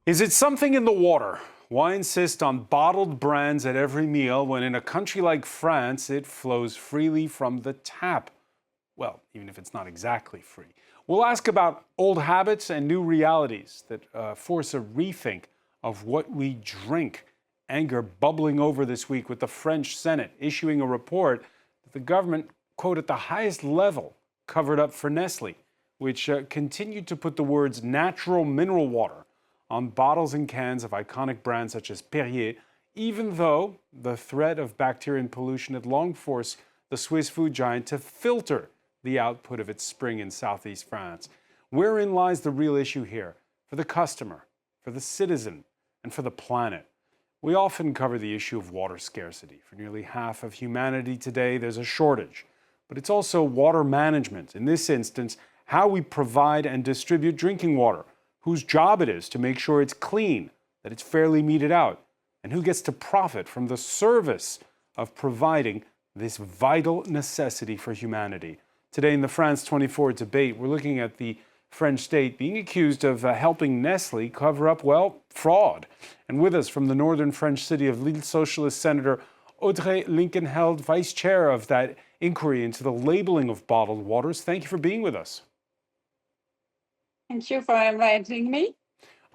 Is it something in the water? Why insist on bottled brands at every meal when in a country like France, it flows freely from the tap? Well, even if it's not exactly free. We'll ask about old habits and new realities that force a rethink of what we drink. Anger bubbling over this week with the French Senate issuing a report that the government, quote, at the highest level, covered up for Nestle, which continued to put the words natural mineral water on bottles and cans of iconic brands such as Perrier, even though the threat of bacteria and pollution had long forced the Swiss food giant to filter the output of its spring in southeast France. Wherein lies the real issue here for the customer, for the citizen, and for the planet? We often cover the issue of water scarcity. For nearly half of humanity today, there's a shortage. But it's also water management. In this instance, how we provide and distribute drinking water, whose job it is to make sure it's clean, that it's fairly meted out, and who gets to profit from the service of providing this vital necessity for humanity. Today in the France 24 debate, we're looking at the French state being accused of helping Nestle cover up, well, fraud. And with us from the northern French city of Lille, Socialist Senator Audrey Linkenheld, vice chair of that inquiry into the labeling of bottled waters. Thank you for being with us. Thank you for inviting me.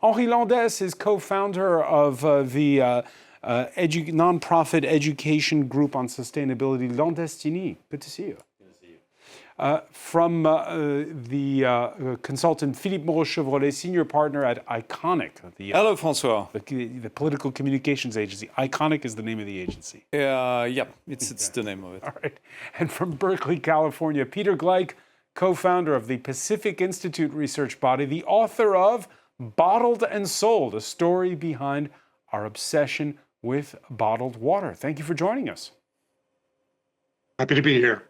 Henri Landès is co-founder of the non-profit education group on sustainability, Landestini. Good to see you. From the consultant Philippe Moreau-Chevrolet, senior partner at Iconic. Hello, François. The political communications agency. Iconic is the name of the agency. Yeah, it's the name of it. All right. And from Berkeley, California, Peter Gleich, co-founder of the Pacific Institute research body, the author of Bottled and Sold, a story behind our obsession with bottled water. Thank you for joining us. Happy to be here.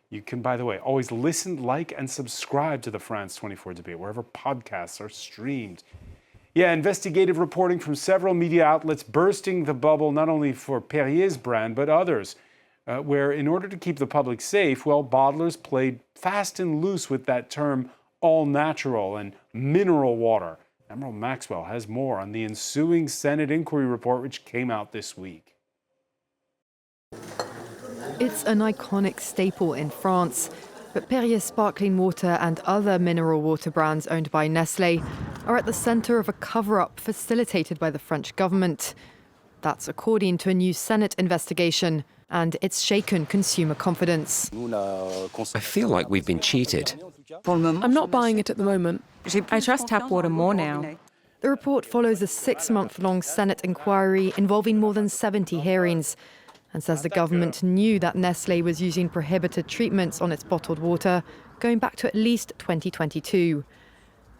You can, by the way, always listen, like, and subscribe to the France 24 debate, wherever podcasts are streamed. Yeah, investigative reporting from several media outlets bursting the bubble, not only for Perrier's brand, but others, where in order to keep the public safe, well, bottlers played fast and loose with that term all natural and mineral water. Emerald Maxwell has more on the ensuing Senate inquiry report, which came out this week. It's an iconic staple in France, but Perrier sparkling water and other mineral water brands owned by Nestle are at the centre of a cover-up facilitated by the French government. That's according to a new Senate investigation, and it's shaken consumer confidence. I feel like we've been cheated. I'm not buying it at the moment. I trust tap water more now. The report follows a 6-month-long Senate inquiry involving more than 70 hearings, and says the government knew that Nestle was using prohibited treatments on its bottled water going back to at least 2022.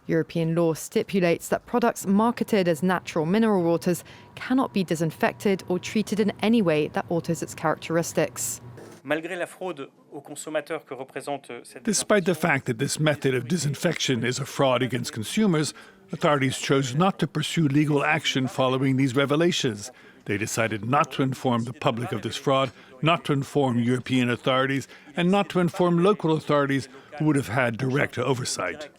European law stipulates that products marketed as natural mineral waters cannot be disinfected or treated in any way that alters its characteristics. Despite the fact that this method of disinfection is a fraud against consumers, authorities chose not to pursue legal action following these revelations. They decided not to inform the public of this fraud, not to inform European authorities, and not to inform local authorities who would have had direct oversight.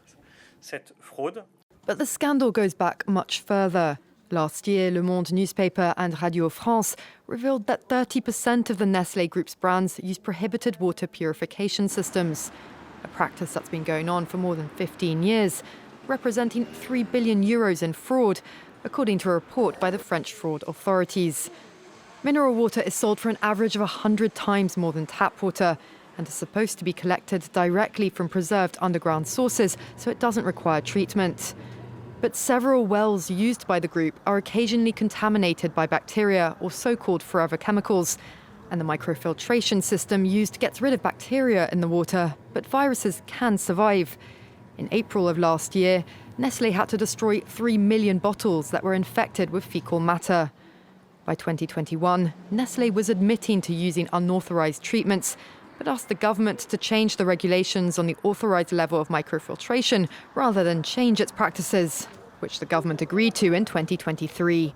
But the scandal goes back much further. Last year, Le Monde newspaper and Radio France revealed that 30% of the Nestle Group's brands use prohibited water purification systems, a practice that's been going on for more than 15 years, representing €3 billion in fraud, according to a report by the French fraud authorities. Mineral water is sold for an average of 100 times more than tap water and is supposed to be collected directly from preserved underground sources, so it doesn't require treatment. But several wells used by the group are occasionally contaminated by bacteria or so-called forever chemicals, and the microfiltration system used gets rid of bacteria in the water, but viruses can survive. In April of last year, Nestle had to destroy 3 million bottles that were infected with fecal matter. By 2021, Nestle was admitting to using unauthorized treatments, but asked the government to change the regulations on the authorized level of microfiltration rather than change its practices, which the government agreed to in 2023.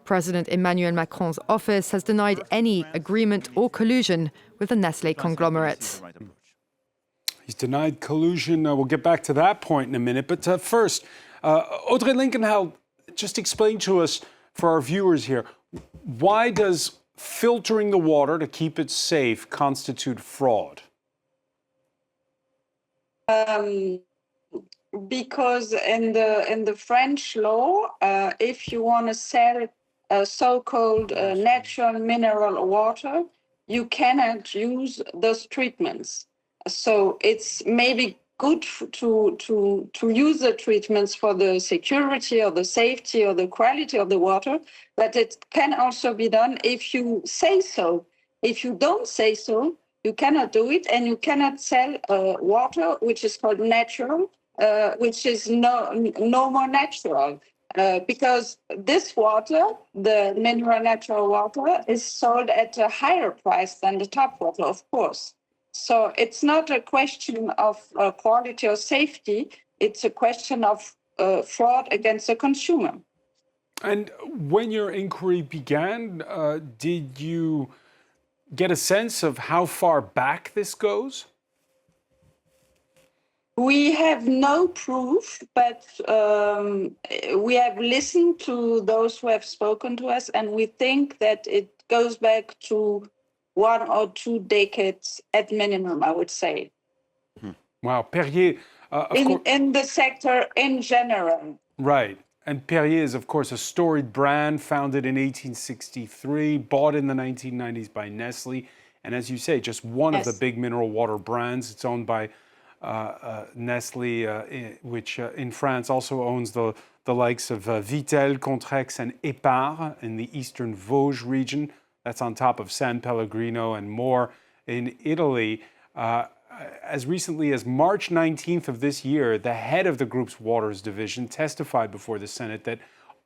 President Emmanuel Macron's office has denied any agreement or collusion with the Nestle conglomerate. He's denied collusion. We'll get back to that point in a minute. But first, Audrey Linkenheld, just explain to us, for our viewers here, why does filtering the water to keep it safe constitute fraud? Because in the French law, if you want to sell so-called natural mineral water, you cannot use those treatments. So it's maybe good to use the treatments for the security or the safety or the quality of the water, but it can also be done if you say so. If you don't say so, you cannot do it, and you cannot sell water which is called natural, which is no more natural. Because this water, the mineral natural water, is sold at a higher price than the tap water, of course. So it's not a question of quality or safety, it's a question of fraud against the consumer. And when your inquiry began, did you get a sense of how far back this goes? We have no proof, but we have listened to those who have spoken to us, and we think that it goes back to 1 or 2 decades at minimum, I would say. Wow, Perrier, in the sector in general. Right. And Perrier is, of course, a storied brand founded in 1863, bought in the 1990s by Nestle. And as you say, just one of the big mineral water brands. It's owned by Nestle, which in France also owns the likes of Vittel, Contrex, and Épar in the eastern Vosges region. That's on top of San Pellegrino and more in Italy. As recently as March 19th of this year, the head of the group's waters division testified before the Senate that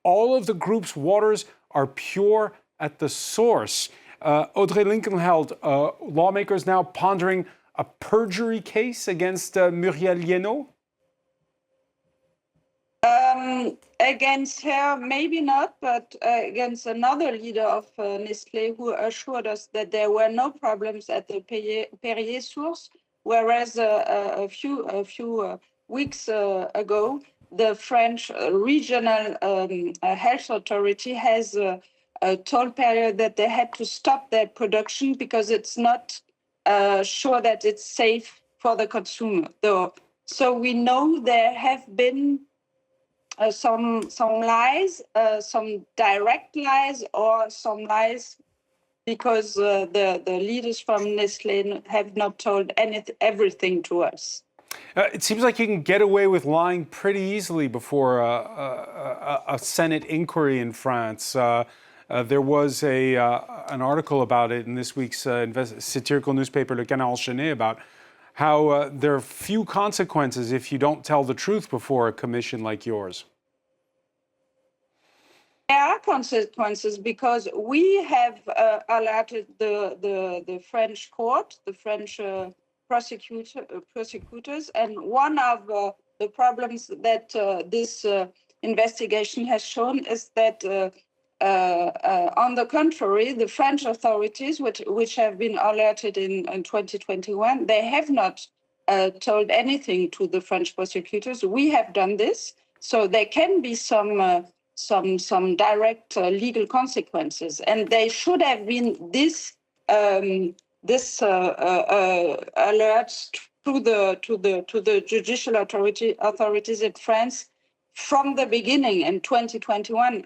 all of the group's waters are pure at the source. Audrey Lincolnheld, lawmakers now pondering a perjury case against Muriel Lienot? Against her, maybe not, but against another leader of Nestle who assured us that there were no problems at the Perrier source, whereas a few weeks ago, the French regional health authority has told Perrier that they had to stop their production because it's not sure that it's safe for the consumer. So we know there have been some lies, some direct lies, or some lies because the leaders from Nestle have not told everything to us. It seems like you can get away with lying pretty easily before a Senate inquiry in France. There was an article about it in this week's satirical newspaper, Le Canard Enchaîné, about how there are few consequences if you don't tell the truth before a commission like yours. There are consequences because we have alerted the French court, the French prosecutors, and one of the problems that this investigation has shown is that on the contrary, the French authorities, which have been alerted in 2021, they have not told anything to the French prosecutors. We have done this, so there can be some direct legal consequences, and they should have been this alerts to the judicial authorities in France from the beginning in 2021.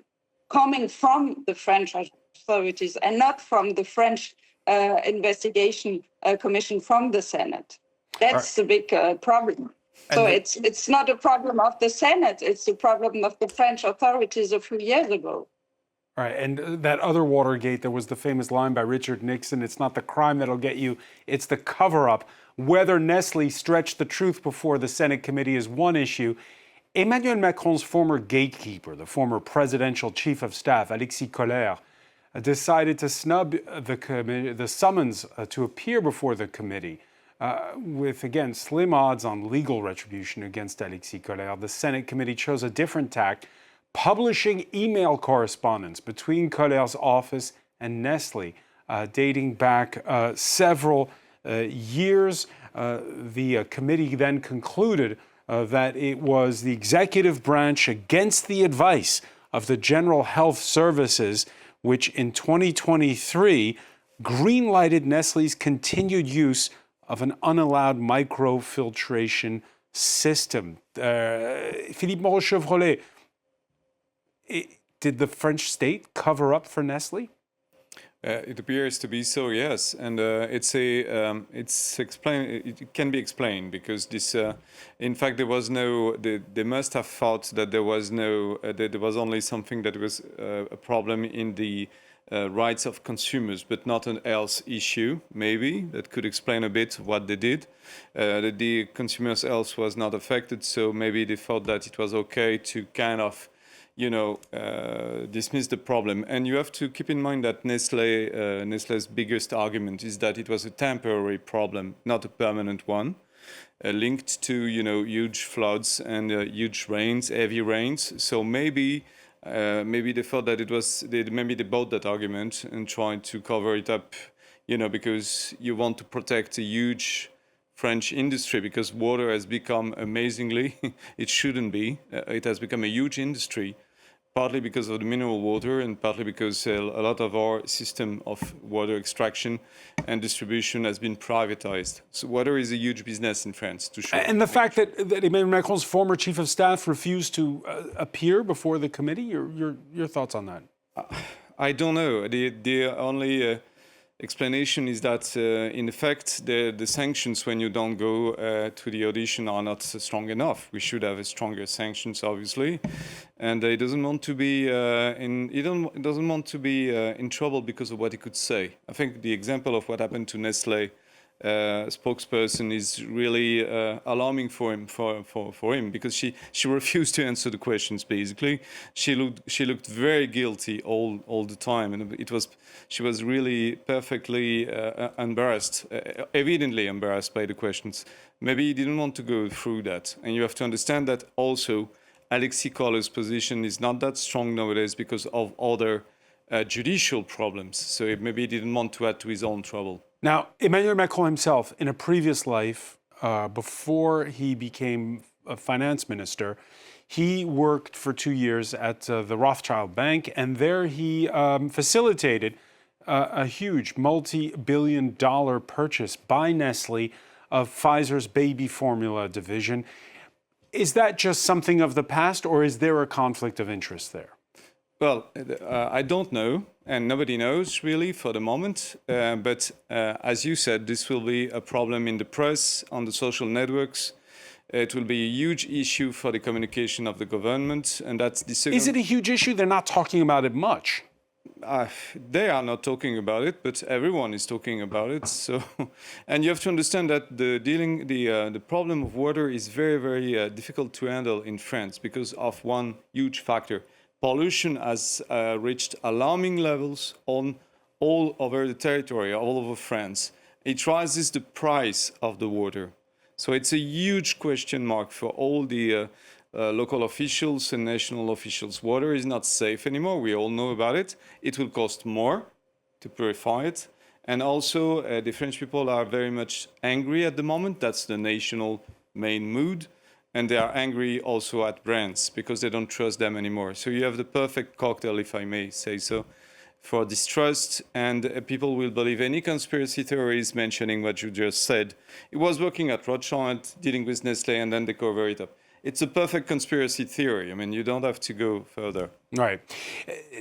Coming from the French authorities and not from the French investigation commission from the Senate. That's the big problem. So it's not a problem of the Senate, it's a problem of the French authorities a few years ago. All right, and that other Watergate, there was the famous line by Richard Nixon, it's not the crime that'll get you, it's the cover-up. Whether Nestle stretched the truth before the Senate committee is one issue. Emmanuel Macron's former gatekeeper, the former presidential chief of staff, Alexis Kohler, decided to snub the summons to appear before the committee. With, again, slim odds on legal retribution against Alexis Kohler, the Senate committee chose a different tack, publishing email correspondence between Kohler's office and Nestle, dating back several years. The committee then concluded that it was the executive branch against the advice of the General Health Services, which in 2023 green-lighted Nestle's continued use of an unallowed microfiltration system. Philippe Moreau-Chevrolet, did the French state cover up for Nestle? It appears to be so, yes, and it can be explained because this, in fact, there was no. They must have thought that there was no. There was only something that was a problem in the rights of consumers, but not an health issue. Maybe that could explain a bit what they did. That the consumers' health was not affected, so maybe they thought that it was okay to kind of, dismiss the problem. And you have to keep in mind that Nestle's biggest argument is that it was a temporary problem, not a permanent one, linked to, huge floods and huge rains, heavy rains. So maybe they thought that maybe they bought that argument and tried to cover it up, because you want to protect a huge French industry, because water has become amazingly, it shouldn't be, it has become a huge industry, partly because of the mineral water and partly because a lot of our system of water extraction and distribution has been privatized. So water is a huge business in France, to show. And the fact that Emmanuel Macron's former chief of staff refused to appear before the committee, your thoughts on that? I don't know. The only explanation is that, in effect, the sanctions when you don't go to the audition are not strong enough. We should have stronger sanctions, obviously, and he doesn't want to be in trouble because of what he could say. I think the example of what happened to Nestle spokesperson is really alarming for him because she refused to answer the questions. Basically, she looked very guilty all the time, and she was really perfectly embarrassed, evidently embarrassed by the questions. Maybe he didn't want to go through that, and you have to understand that also Alexis Kohler's position is not that strong nowadays because of other judicial problems. So maybe he didn't want to add to his own trouble. Now, Emmanuel Macron himself, in a previous life, before he became a finance minister, he worked for 2 years at the Rothschild Bank, and there he facilitated a huge multi-billion-dollar purchase by Nestle of Pfizer's baby formula division. Is that just something of the past, or is there a conflict of interest there? Well, I don't know, and nobody knows really for the moment. But as you said, this will be a problem in the press, on the social networks. It will be a huge issue for the communication of the government, and that's the second. Is it a huge issue? They're not talking about it much. They are not talking about it, but everyone is talking about it. So, and you have to understand that the problem of water is very, very difficult to handle in France because of one huge factor. Pollution has reached alarming levels on all over the territory, all over France. It rises the price of the water. So it's a huge question mark for all the local officials and national officials. Water is not safe anymore. We all know about it. It will cost more to purify it. And also, the French people are very much angry at the moment. That's the national main mood. And they are angry also at brands because they don't trust them anymore. So you have the perfect cocktail, if I may say so, for distrust, and people will believe any conspiracy theories mentioning what you just said. It was working at Rothschild, dealing with Nestle, and then they cover it up. It's a perfect conspiracy theory. I mean, you don't have to go further. Right.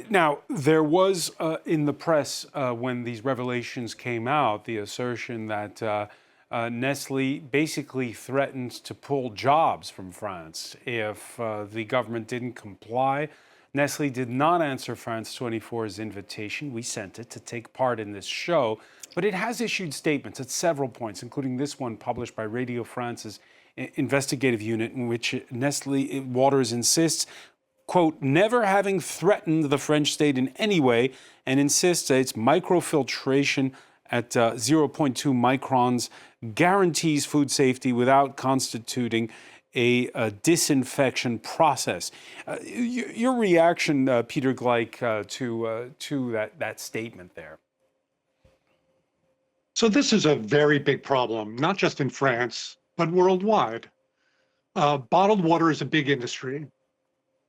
Now, there was in the press, when these revelations came out, the assertion that Nestle basically threatened to pull jobs from France if the government didn't comply. Nestle did not answer France 24's invitation. We sent it to take part in this show, but it has issued statements at several points, including this one published by Radio France's investigative unit, in which Nestle Waters insists, quote, never having threatened the French state in any way, and insists that its microfiltration at 0.2 microns guarantees food safety without constituting a disinfection process. Your reaction, Peter Gleich, to that statement there? So this is a very big problem, not just in France, but worldwide. Bottled water is a big industry.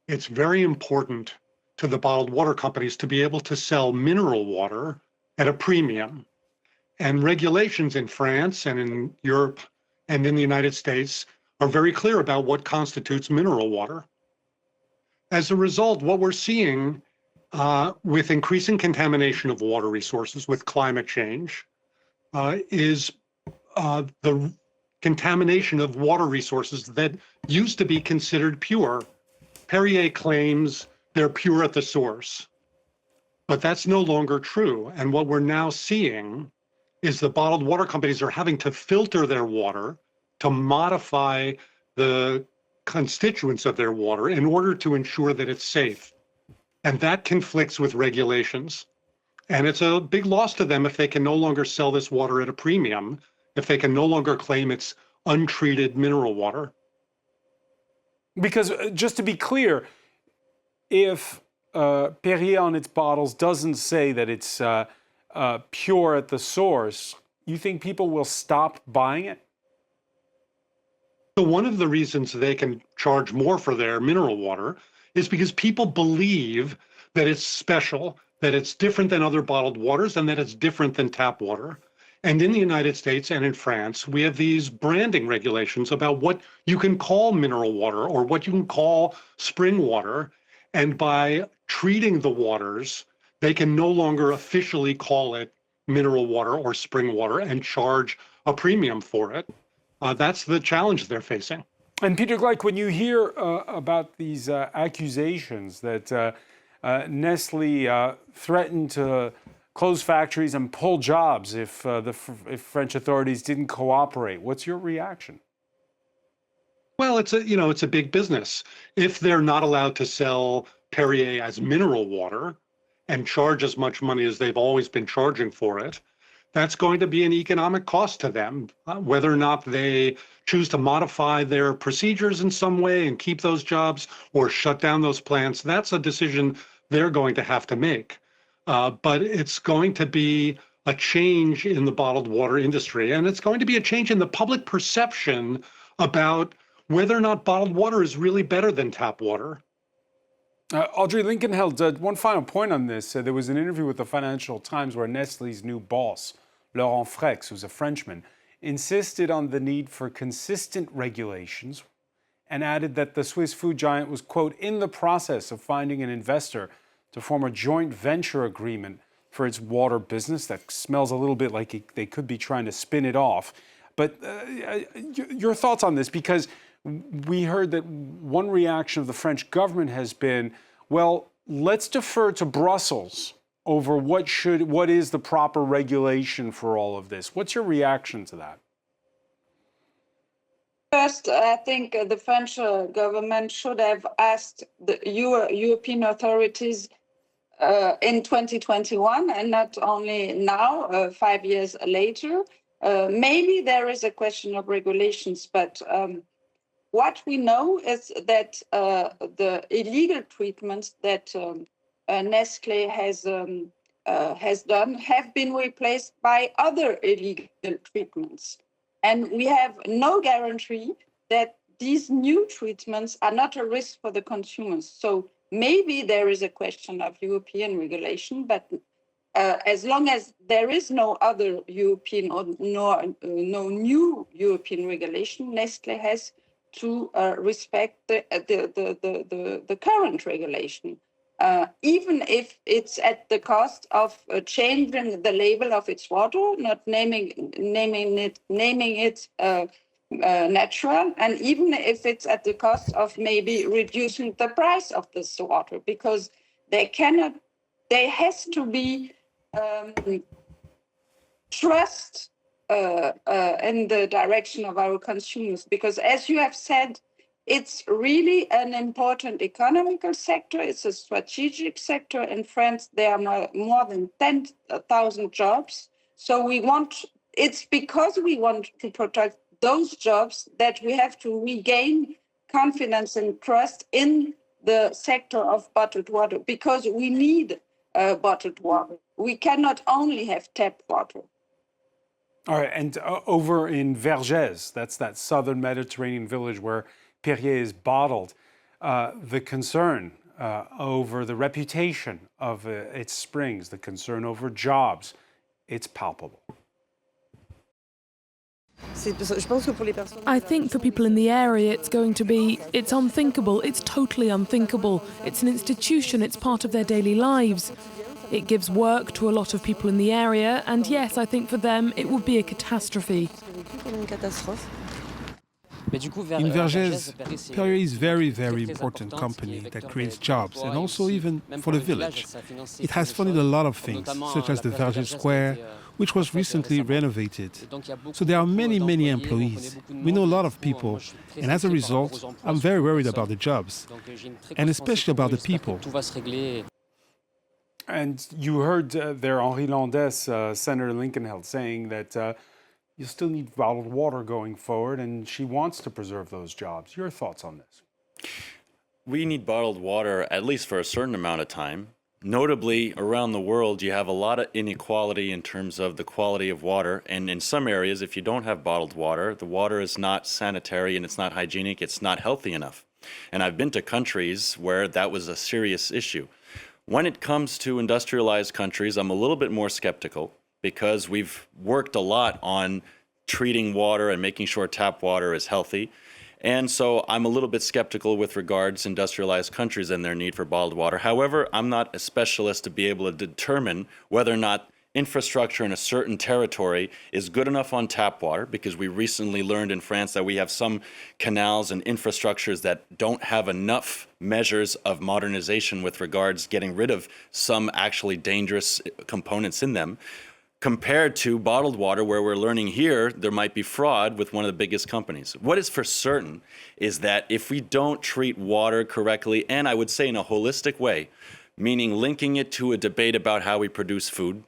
It's very important to the bottled water companies to be able to sell mineral water at a premium. And regulations in France and in Europe and in the United States are very clear about what constitutes mineral water. As a result, what we're seeing with increasing contamination of water resources with climate change is the contamination of water resources that used to be considered pure. Perrier claims they're pure at the source, but that's no longer true. And what we're now seeing is the bottled water companies are having to filter their water to modify the constituents of their water in order to ensure that it's safe. And that conflicts with regulations. And it's a big loss to them if they can no longer sell this water at a premium, if they can no longer claim it's untreated mineral water. Because just to be clear, if Perrier on its bottles doesn't say that it's pure at the source, you think people will stop buying it? So one of the reasons they can charge more for their mineral water is because people believe that it's special, that it's different than other bottled waters, and that it's different than tap water. And in the United States and in France, we have these branding regulations about what you can call mineral water or what you can call spring water. And by treating the waters, they can no longer officially call it mineral water or spring water and charge a premium for it. That's the challenge they're facing. And Peter Gleich, when you hear about these accusations that Nestle threatened to close factories and pull jobs if French authorities didn't cooperate, what's your reaction? Well, it's a big business. If they're not allowed to sell Perrier as mineral water and charge as much money as they've always been charging for it, that's going to be an economic cost to them. Whether or not they choose to modify their procedures in some way and keep those jobs or shut down those plants, that's a decision they're going to have to make. But it's going to be a change in the bottled water industry, and it's going to be a change in the public perception about whether or not bottled water is really better than tap water. Audrey Linkenheld, one final point on this. There was an interview with the Financial Times where Nestle's new boss, Laurent Frex, who's a Frenchman, insisted on the need for consistent regulations and added that the Swiss food giant was, quote, in the process of finding an investor to form a joint venture agreement for its water business. That smells a little bit like they could be trying to spin it off. But your thoughts on this, because we heard that one reaction of the French government has been, well, let's defer to Brussels over what is the proper regulation for all of this. What's your reaction to that? First, I think the French government should have asked the European authorities in 2021 and not only now, 5 years later. Maybe there is a question of regulations, but what we know is that the illegal treatments that Nestle has done have been replaced by other illegal treatments. And we have no guarantee that these new treatments are not a risk for the consumers. So maybe there is a question of European regulation, but as long as there is no other European or no new European regulation, Nestle has to respect the current regulation, even if it's at the cost of changing the label of its water, not naming it natural, and even if it's at the cost of maybe reducing the price of this water, because there has to be trust in the direction of our consumers, because as you have said, it's really an important economical sector. It's a strategic sector. In France, there are more than 10,000 jobs. So it's because we want to protect those jobs that we have to regain confidence and trust in the sector of bottled water, because we need bottled water. We cannot only have tap water. All right, and over in Vergès, that's that southern Mediterranean village where Perrier is bottled, the concern over the reputation of its springs, the concern over jobs. It's palpable. I think for people in the area it's unthinkable, it's totally unthinkable. It's an institution, it's part of their daily lives. It gives work to a lot of people in the area, and yes, I think for them it would be a catastrophe. In Vergès, Perrier is a very, very important company that creates jobs and also even for the village. It has funded a lot of things, such as the Vergès Square, which was recently renovated. So there are many, many employees. We know a lot of people, and as a result, I'm very worried about the jobs, and especially about the people. And you heard there Henri Landès, Senator Lincolnheld, saying that you still need bottled water going forward, and she wants to preserve those jobs. Your thoughts on this? We need bottled water at least for a certain amount of time. Notably, around the world, you have a lot of inequality in terms of the quality of water. And in some areas, if you don't have bottled water, the water is not sanitary and it's not hygienic, it's not healthy enough. And I've been to countries where that was a serious issue. When it comes to industrialized countries, I'm a little bit more skeptical because we've worked a lot on treating water and making sure tap water is healthy. And so I'm a little bit skeptical with regards to industrialized countries and their need for bottled water. However, I'm not a specialist to be able to determine whether or not infrastructure in a certain territory is good enough on tap water, because we recently learned in France that we have some canals and infrastructures that don't have enough measures of modernization with regards getting rid of some actually dangerous components in them, compared to bottled water, where we're learning here there might be fraud with one of the biggest companies. What is for certain is that if we don't treat water correctly, and I would say in a holistic way, meaning linking it to a debate about how we produce food,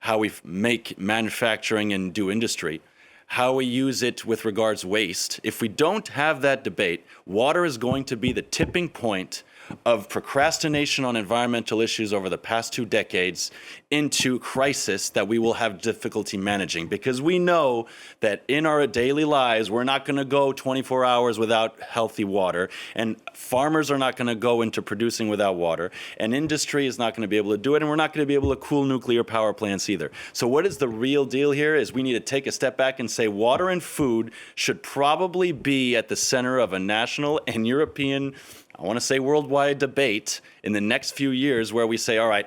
how we make manufacturing and do industry, how we use it with regards waste, if we don't have that debate, water is going to be the tipping point of procrastination on environmental issues over the past 2 decades into crisis that we will have difficulty managing, because we know that in our daily lives we're not going to go 24 hours without healthy water, and farmers are not going to go into producing without water, and industry is not going to be able to do it, and we're not going to be able to cool nuclear power plants either. So what is the real deal here is we need to take a step back and say water and food should probably be at the center of a national and European, I want to say worldwide debate in the next few years, where we say, all right,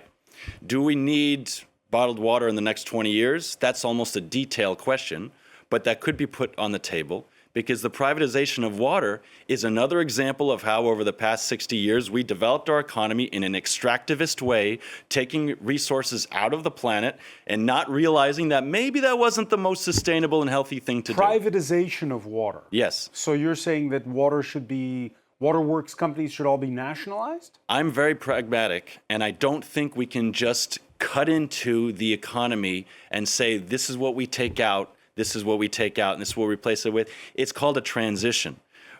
do we need bottled water in the next 20 years? That's almost a detailed question, but that could be put on the table, because the privatization of water is another example of how over the past 60 years we developed our economy in an extractivist way, taking resources out of the planet and not realizing that maybe that wasn't the most sustainable and healthy thing to do. Privatization of water. Yes. So you're saying that waterworks companies should all be nationalized? I'm very pragmatic, and I don't think we can just cut into the economy and say, this is what we take out, this is what we take out, and this is what we replace it with. It's called a transition.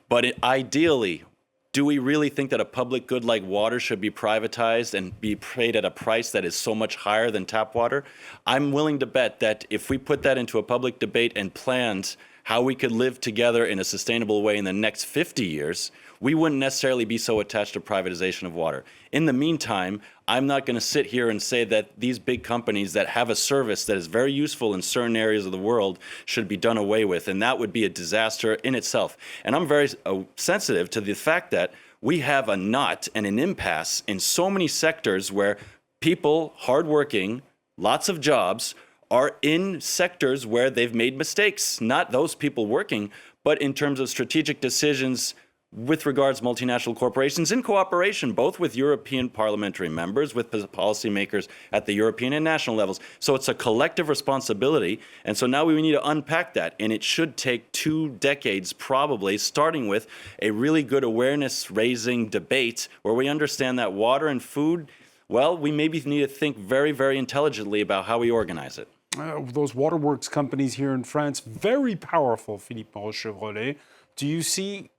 But ideally, do we really think that a public good like water should be privatized and be paid at a price that is so much higher than tap water? I'm willing to bet that if we put that into a public debate and planned how we could live together in a sustainable way in the next 50 years, we wouldn't necessarily be so attached to privatization of water. In the meantime, I'm not going to sit here and say that these big companies that have a service that is very useful in certain areas of the world should be done away with, and that would be a disaster in itself. And I'm very sensitive to the fact that we have a knot and an impasse in so many sectors where people, hardworking, lots of jobs, are in sectors where they've made mistakes. Not those people working, but in terms of strategic decisions with regards to multinational corporations, in cooperation both with European parliamentary members, with policymakers at the European and national levels. So it's a collective responsibility. And so now we need to unpack that. And it should take 2 decades probably, starting with a really good awareness-raising debate where we understand that water and food, well, we maybe need to think very, very intelligently about how we organize it. Those waterworks companies here in France, very powerful, Philippe Moreau-Chevrolet. Do you see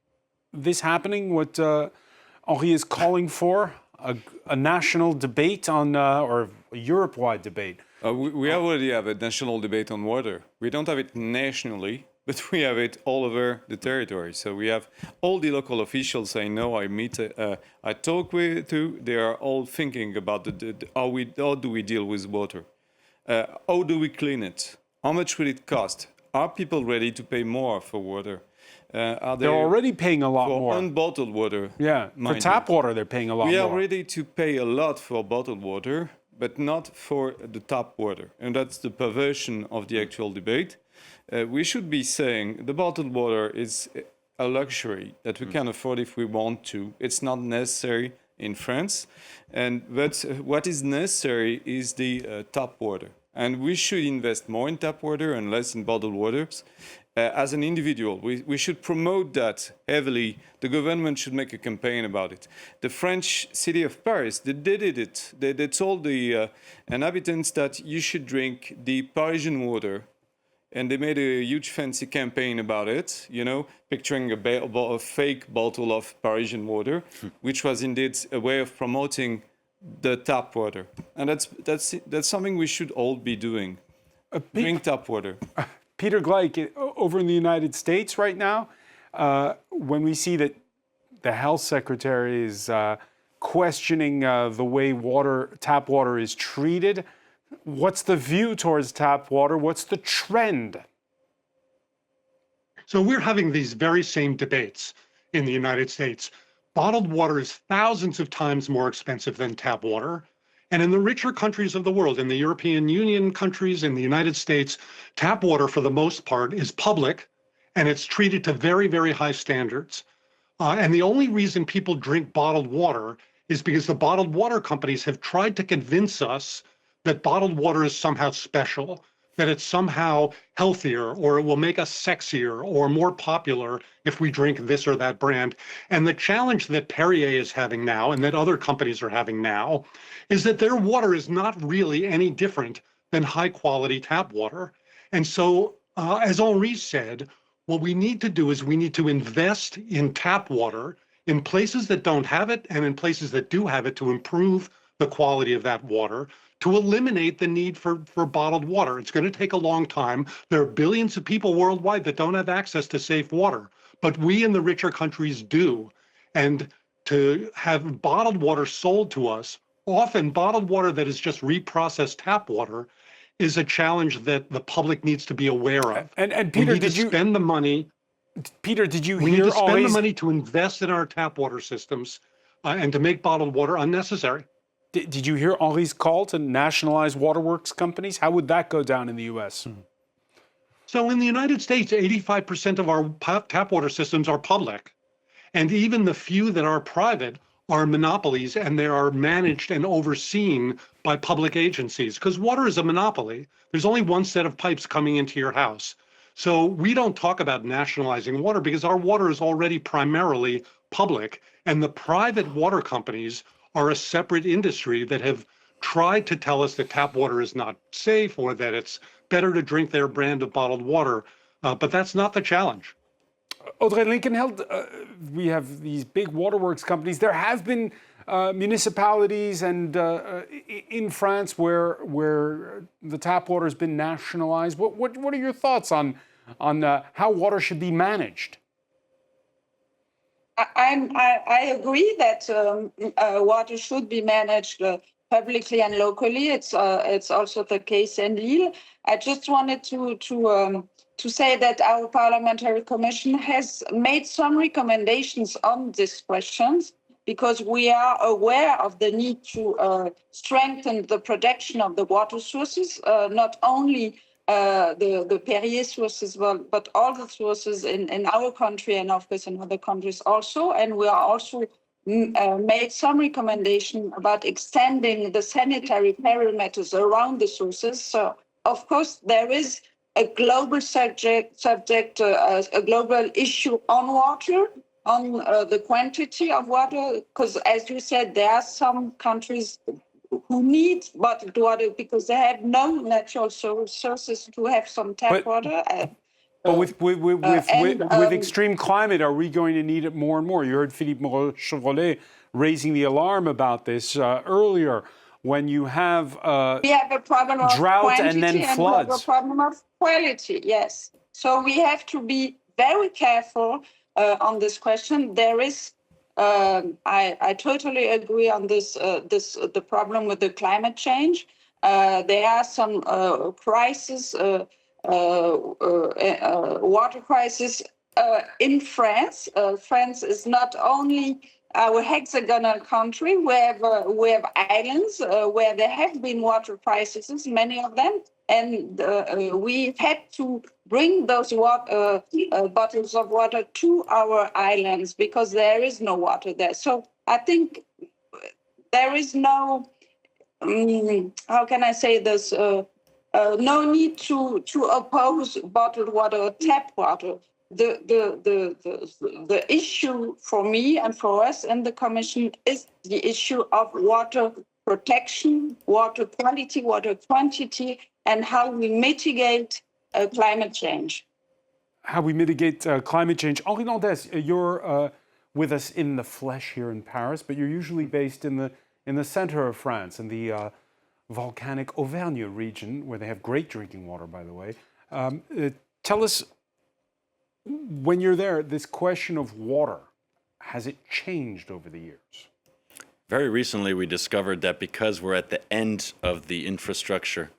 this happening, what Henri is calling for, a national debate on, or a Europe-wide debate? We already have a national debate on water. We don't have it nationally, but we have it all over the territory. So we have all the local officials I know, I talk to, they are all thinking about how do we deal with water? How do we clean it? How much will it cost? Are people ready to pay more for water? They're already paying a lot more. For unbottled water. Yeah, for tap water, they're paying a lot more. We are ready to pay a lot for bottled water, but not for the tap water. And that's the perversion of the actual debate. We should be saying the bottled water is a luxury that we can afford if we want to. It's not necessary in France. But what is necessary is the tap water. And we should invest more in tap water and less in bottled waters. As an individual, we should promote that heavily. The government should make a campaign about it. The French city of Paris, they did it. They told the inhabitants that you should drink the Parisian water. And they made a huge fancy campaign about it, you know, picturing a fake bottle of Parisian water, which was indeed a way of promoting the tap water. And that's something we should all be doing. Drink tap water. Peter Gleich, over in the United States right now, when we see that the health secretary is questioning the way tap water is treated, what's the view towards tap water? What's the trend? So we're having these very same debates in the United States. Bottled water is thousands of times more expensive than tap water. And in the richer countries of the world, in the European Union countries, in the United States, tap water, for the most part, is public, and it's treated to very, very high standards. And the only reason people drink bottled water is because the bottled water companies have tried to convince us that bottled water is somehow special, that it's somehow healthier, or it will make us sexier or more popular if we drink this or that brand. And the challenge that Perrier is having now, and that other companies are having now, is that their water is not really any different than high quality tap water. And so, as Henri said, what we need to do is we need to invest in tap water in places that don't have it and in places that do have it to improve the quality of that water, to eliminate the need for bottled water. It's going to take a long time. There are billions of people worldwide that don't have access to safe water, but we in the richer countries do. And to have bottled water sold to us, often bottled water that is just reprocessed tap water, is a challenge that the public needs to be aware of. And Peter, did you spend the money? Peter, did you we hear need to spend the money to invest in our tap water systems and to make bottled water unnecessary. Did you hear Henri's call to nationalize waterworks companies? How would that go down in the U.S.? So in the United States, 85% of our tap water systems are public. And even the few that are private are monopolies, and they are managed and overseen by public agencies, because water is a monopoly. There's only one set of pipes coming into your house. So we don't talk about nationalizing water because our water is already primarily public, and the private water companies are a separate industry that have tried to tell us that tap water is not safe or that it's better to drink their brand of bottled water, but that's not the challenge. Audrey Linkenheld, we have these big waterworks companies. There have been municipalities and in France where the tap water has been nationalized. What are your thoughts on how water should be managed? I agree that water should be managed publicly and locally. It's also the case in Lille. I just wanted to say that our parliamentary commission has made some recommendations on these questions, because we are aware of the need to strengthen the protection of the water sources, not only the Perrier sources, but all the sources in our country and of course in other countries also. And we are also made some recommendation about extending the sanitary perimeters around the sources. So of course there is a global subject, a global issue on water, on the quantity of water, because as you said, there are some countries who need bottled water because they have no natural sources to have some tap water. But with extreme climate, are we going to need it more and more? You heard Philippe Moreau-Chevrolet raising the alarm about this earlier. When you have we have a problem of drought quantity and then floods. We have a problem of quality, yes. So we have to be very careful on this question. There is, I totally agree on this, the problem with the climate change. There are some crises, water crisis in France. France is not only our hexagonal country, we have islands where there have been water crises, many of them, and we had to bring those bottles of water to our islands because there is no water there. So I think there is no, how can I say this, no need to oppose bottled water or tap water. The issue for me and for us in the Commission is the issue of water protection, water quality, water quantity, and how we mitigate climate change. How we mitigate climate change. Henri Landès, you're with us in the flesh here in Paris, but you're usually based in the center of France, in the volcanic Auvergne region, where they have great drinking water, by the way. Tell us, when you're there, this question of water, has it changed over the years? Very recently, we discovered that because we're at the end of the infrastructure,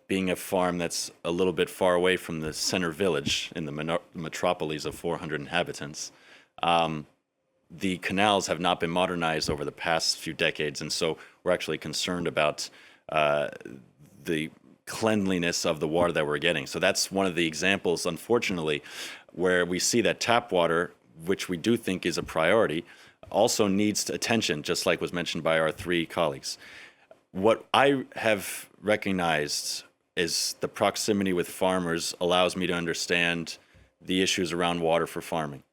being a farm that's a little bit far away from the center village in the metropolis of 400 inhabitants, the canals have not been modernized over the past few decades, and so we're actually concerned about the cleanliness of the water that we're getting. So that's one of the examples, unfortunately, where we see that tap water, which we do think is a priority, also needs attention, just like was mentioned by our three colleagues. What I have recognized is the proximity with farmers allows me to understand the issues around water for farming.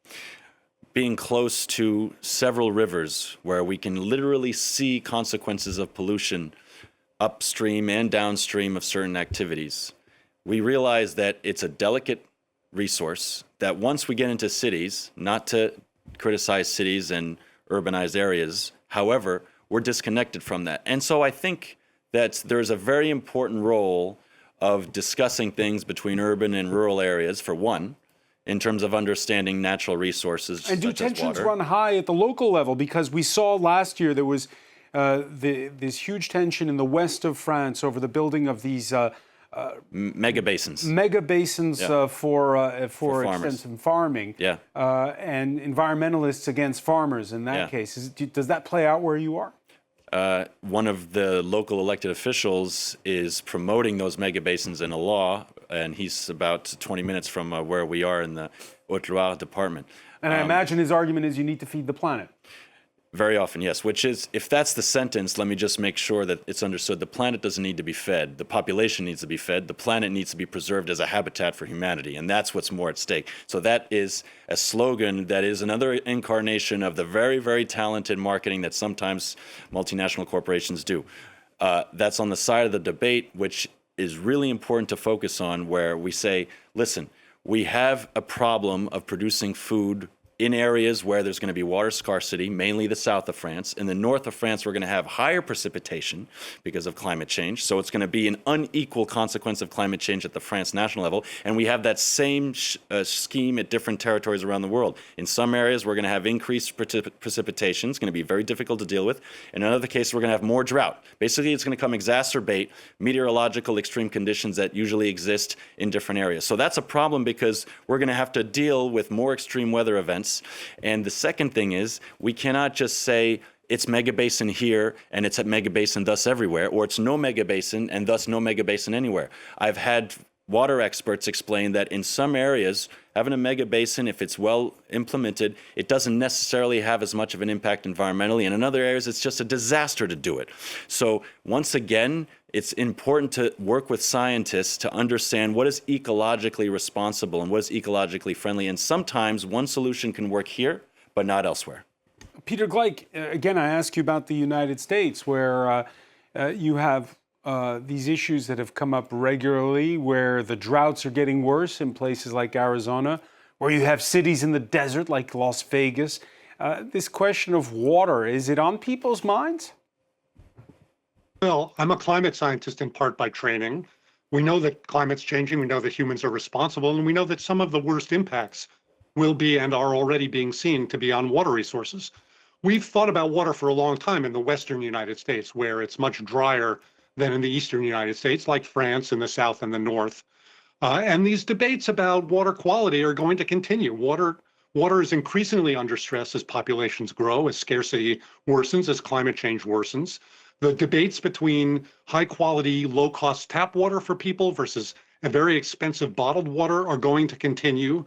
Being close to several rivers where we can literally see consequences of pollution upstream and downstream of certain activities, we realize that it's a delicate resource that once we get into cities, not to criticize cities and urbanized areas, however, we're disconnected from that. And so I think that there's a very important role of discussing things between urban and rural areas, for one, in terms of understanding natural resources. And do tensions run high at the local level? Because we saw last year there was this huge tension in the west of France over the building of these mega basins. For extensive farming. Yeah. And environmentalists against farmers in that case. Does that play out where you are? One of the local elected officials is promoting those mega basins in a law, and he's about 20 minutes from where we are in the Haute-Loire department. And I imagine his argument is you need to feed the planet. Very often, yes, which is, if that's the sentence, let me just make sure that it's understood. The planet doesn't need to be fed. The population needs to be fed. The planet needs to be preserved as a habitat for humanity, and that's what's more at stake. So that is a slogan that is another incarnation of the very, very talented marketing that sometimes multinational corporations do. That's on the side of the debate, which is really important to focus on, where we say, listen, we have a problem of producing food in areas where there's going to be water scarcity, mainly the south of France. In the north of France, we're going to have higher precipitation because of climate change. So it's going to be an unequal consequence of climate change at the France national level. And we have that same scheme at different territories around the world. In some areas, we're going to have increased precipitation. It's going to be very difficult to deal with. In another case, we're going to have more drought. Basically, it's going to come exacerbate meteorological extreme conditions that usually exist in different areas. So that's a problem because we're going to have to deal with more extreme weather events. And the second thing is, we cannot just say it's mega basin here and it's at mega basin thus everywhere, or it's no mega basin and thus no mega basin anywhere. I've had water experts explain that in some areas, having a mega basin, if it's well implemented, it doesn't necessarily have as much of an impact environmentally. And in other areas, it's just a disaster to do it. So once again, it's important to work with scientists to understand what is ecologically responsible and what is ecologically friendly. And sometimes one solution can work here, but not elsewhere. Peter Gleich, again, I ask you about the United States, where you have these issues that have come up regularly, where the droughts are getting worse in places like Arizona, where you have cities in the desert like Las Vegas. This question of water, is it on people's minds? Well, I'm a climate scientist in part by training, We know that climate's changing. We know that humans are responsible. And we know that some of the worst impacts will be and are already being seen to be on water resources. We've thought about water for a long time in the Western United States, where it's much drier than in the Eastern United States, like France in the South and the North. And these debates about water quality are going to continue. Water is increasingly under stress as populations grow, as scarcity worsens, as climate change worsens. The debates between high quality, low cost tap water for people versus a very expensive bottled water are going to continue.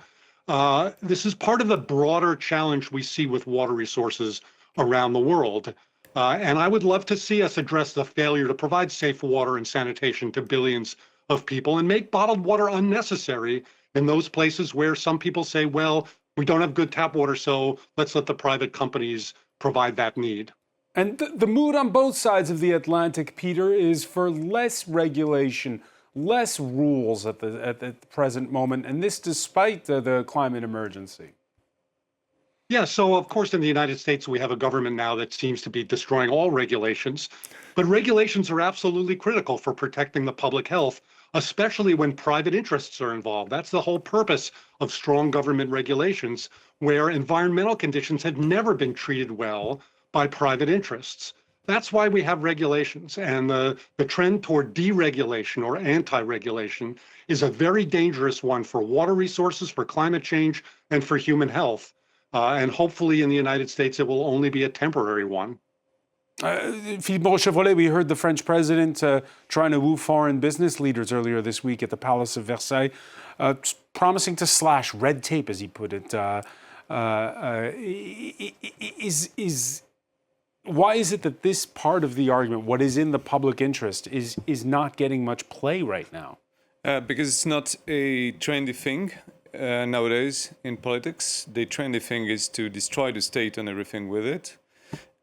This is part of the broader challenge we see with water resources around the world. And I would love to see us address the failure to provide safe water and sanitation to billions of people and make bottled water unnecessary in those places where some people say, well, we don't have good tap water, so let's let the private companies provide that need. And the mood on both sides of the Atlantic, Peter, is for less regulation, less rules at the present moment, and this despite the climate emergency. Yeah, so of course in the United States, we have a government now that seems to be destroying all regulations, but regulations are absolutely critical for protecting the public health, especially when private interests are involved. That's the whole purpose of strong government regulations, where environmental conditions have never been treated well by private interests. That's why we have regulations, and the trend toward deregulation or anti-regulation is a very dangerous one for water resources, for climate change, and for human health. And hopefully in the United States, it will only be a temporary one. Philippe Chevrolet, we heard the French president trying to woo foreign business leaders earlier this week at the Palace of Versailles, promising to slash red tape, as he put it. Why is it that this part of the argument, what is in the public interest, is not getting much play right now? Because it's not a trendy thing. Nowadays in politics, the trendy thing is to destroy the state and everything with it.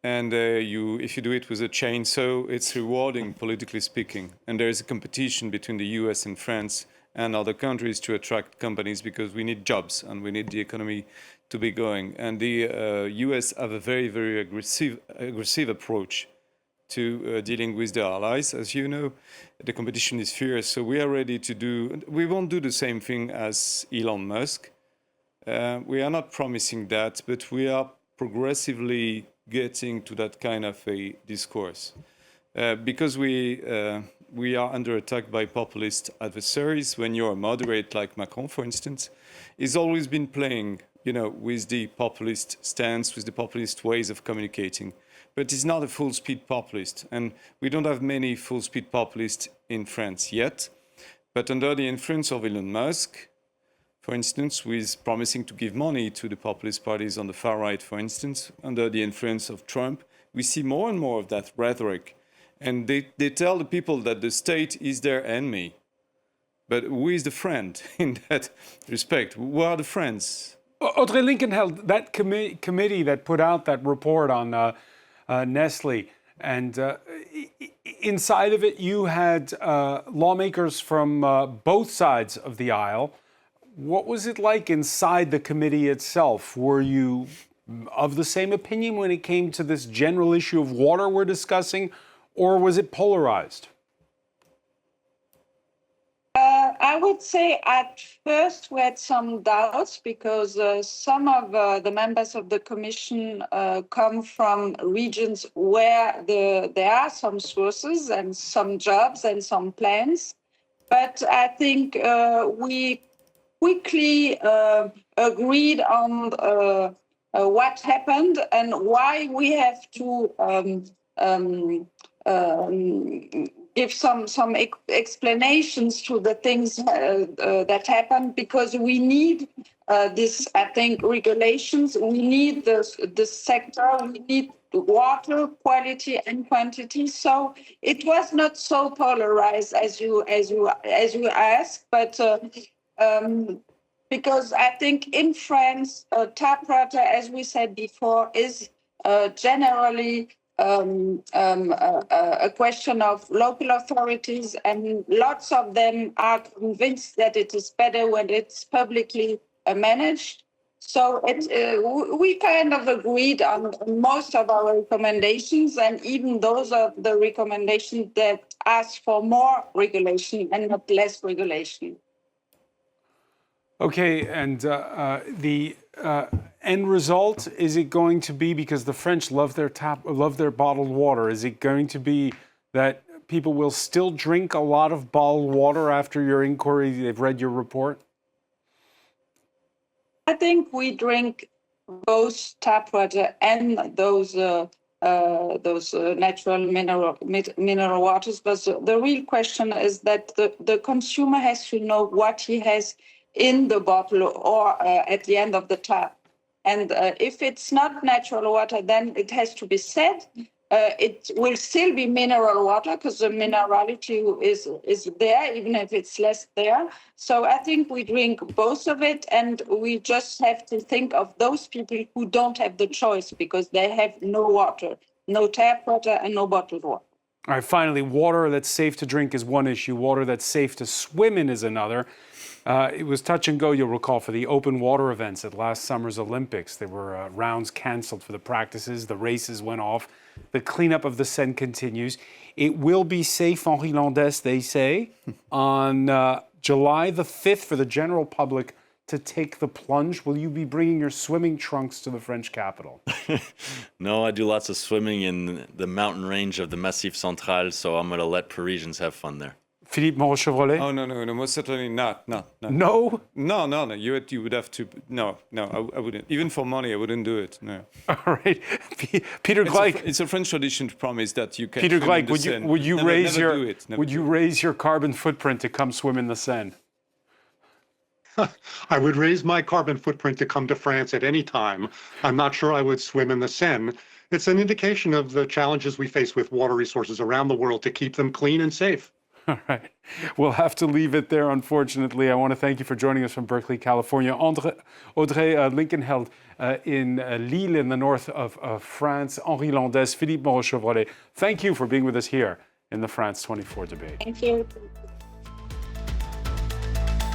And if you do it with a chainsaw, it's rewarding, politically speaking. And there is a competition between the US and France and other countries to attract companies because we need jobs and we need the economy to be going. And the US have a very, very aggressive approach to dealing with their allies. As you know, the competition is fierce, so we are ready to do, we won't do the same thing as Elon Musk. We are not promising that, but we are progressively getting to that kind of a discourse. Because we are under attack by populist adversaries. When you're a moderate like Macron, for instance, he's always been playing, with the populist stance, with the populist ways of communicating. But he's not a full-speed populist, and we don't have many full-speed populists in France yet. But under the influence of Elon Musk, for instance, who is promising to give money to the populist parties on the far right, for instance, under the influence of Trump, we see more and more of that rhetoric. And they tell the people that the state is their enemy. But who is the friend in that respect? Who are the friends? Audrey Linkenheld, that committee that put out that report on Nestle, and inside of it you had lawmakers from both sides of the aisle. What was it like inside the committee itself? Were you of the same opinion when it came to this general issue of water we're discussing, or was it polarized? I would say at first we had some doubts because some of the members of the Commission come from regions where there are some sources and some jobs and some plans. But I think we quickly agreed on what happened and why we have to give some explanations to the things that happened, because we need this, I think, regulations. We need the sector. We need water quality and quantity. So it was not so polarized as you asked, but because I think in France, tap water, as we said before, is generally a question of local authorities, and lots of them are convinced that it is better when it's publicly managed. So we kind of agreed on most of our recommendations, and even those are the recommendations that ask for more regulation and not less regulation. Okay, and the end result, is it going to be, because the French love their bottled water, is it going to be that people will still drink a lot of bottled water after your inquiry, they've read your report? I think we drink both tap water and those natural mineral waters. But the real question is that the consumer has to know what he has in the bottle or at the end of the tap. And if it's not natural water, then it has to be said. It will still be mineral water because the minerality is there, even if it's less there. So I think we drink both of it, and we just have to think of those people who don't have the choice because they have no water, no tap water and no bottled water. All right, finally, water that's safe to drink is one issue. Water that's safe to swim in is another. It was touch and go, you'll recall, for the open water events at last summer's Olympics. There were rounds canceled for the practices. The races went off. The cleanup of the Seine continues. It will be safe, Henri Landès, they say, on July the 5th for the general public to take the plunge. Will you be bringing your swimming trunks to the French capital? No, I do lots of swimming in the mountain range of the Massif Central, so I'm going to let Parisians have fun there. Philippe Moreau-Chevrolet? Oh, no, most certainly not. No. No? No. You would have to. No, I wouldn't. Even for money, I wouldn't do it. No. All right. Peter Gleich. It's a French tradition to promise that you can. Peter swim in the Gleich, Seine. would you Never raise do your it. Never do it. raise your carbon footprint to come swim in the Seine? I would raise my carbon footprint to come to France at any time. I'm not sure I would swim in the Seine. It's an indication of the challenges we face with water resources around the world to keep them clean and safe. All right. We'll have to leave it there, unfortunately. I want to thank you for joining us from Berkeley, California. Audrey Linkenheld in Lille in the north of France. Henri Landès, Philippe Moreau-Chevrolet. Thank you for being with us here in the France 24 debate. Thank you.